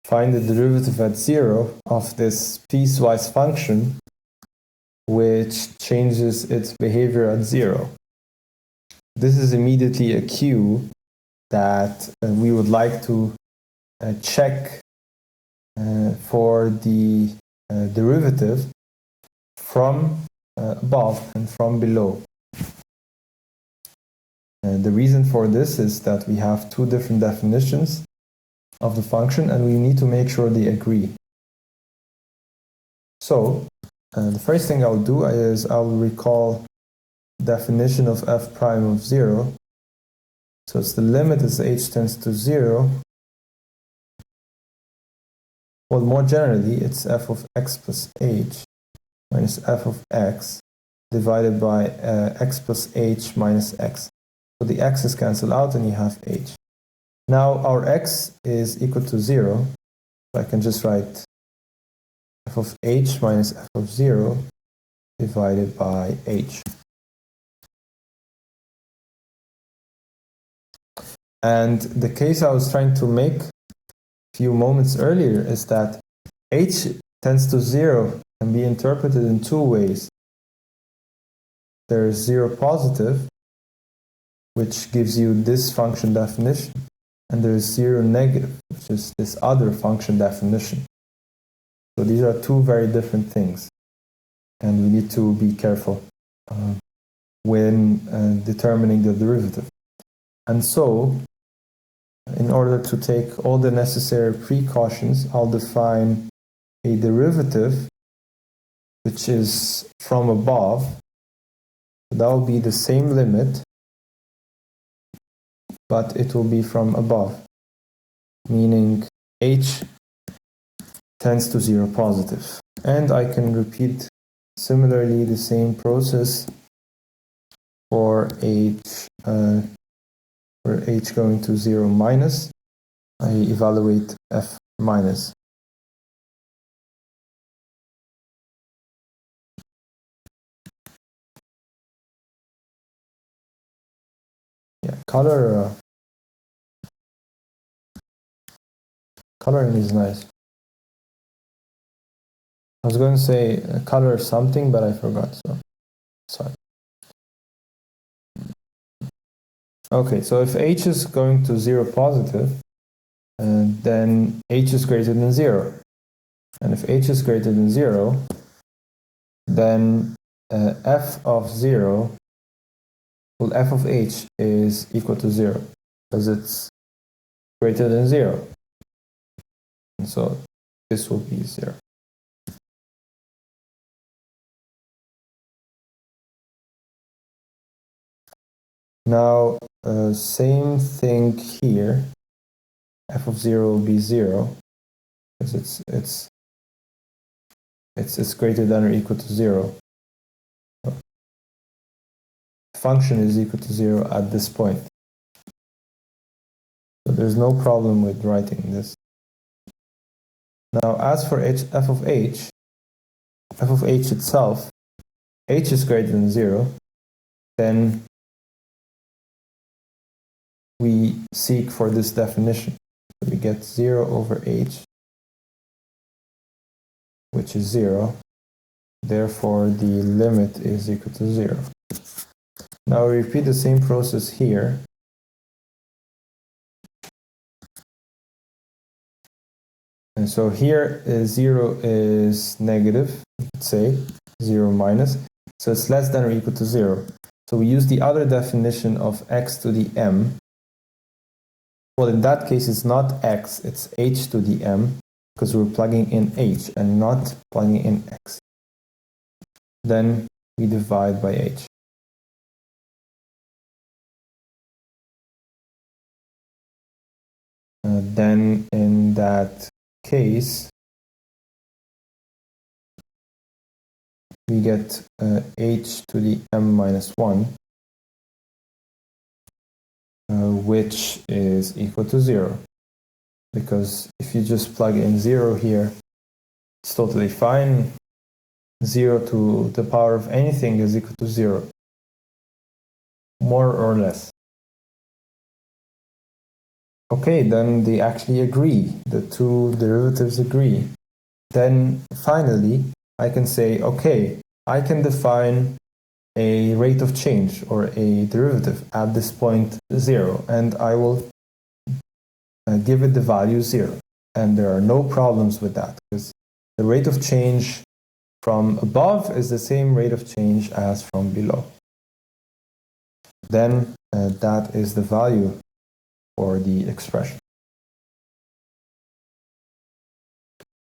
find the derivative at 0 of this piecewise function, which changes its behavior at 0. This is immediately a cue that we would like to check for the derivative from above and from below. The reason for this is that we have two different definitions of the function and we need to make sure they agree. So the first thing I'll do is I'll recall definition of f prime of 0. So it's the limit as h tends to 0. Well, more generally, it's f of x plus h minus f of x divided by x plus h minus x. So the x's cancel out and you have h. Now our x is equal to 0. So I can just write f of h minus f of 0 divided by h. And the case I was trying to make a few moments earlier is that h tends to 0 can be interpreted in two ways. There's 0 positive, which gives you this function definition, and there's 0 negative, which is this other function definition. So these are two very different things, and we need to be careful when determining the derivative. And so, in order to take all the necessary precautions, I'll define a derivative which is from above. That will be the same limit, but it will be from above, meaning h tends to 0 positive. And I can repeat similarly the same process for h going to 0 minus. I evaluate f minus. Yeah, coloring is nice. I was going to say color something, but I forgot, so sorry. Okay, so if h is going to 0 positive, then h is greater than 0. And if h is greater than 0, then f of 0, well, f of h is equal to 0, because it's greater than 0. And so this will be 0. Now, same thing here. F of 0 will be 0, because it's greater than or equal to 0. The function is equal to 0 at this point. So there's no problem with writing this. Now, as for f of h itself, h is greater than 0, then we seek for this definition. So we get 0 over h, which is 0. Therefore, the limit is equal to 0. Now we repeat the same process here. And so here 0 is negative, we could say 0 minus. So it's less than or equal to 0. So we use the other definition of x to the m. Well, in that case, it's not x, it's h to the m, because we're plugging in h and not plugging in x. Then we divide by h. Then in that case, we get h to the m minus 1, which is equal to 0. Because if you just plug in 0 here, it's totally fine. 0 to the power of anything is equal to 0, more or less. Okay, then they actually agree. The two derivatives agree. Then finally, I can say, okay, I can define a rate of change or a derivative at this point 0, and I will give it the value 0. And there are no problems with that, because the rate of change from above is the same rate of change as from below. Then that is the value for the expression.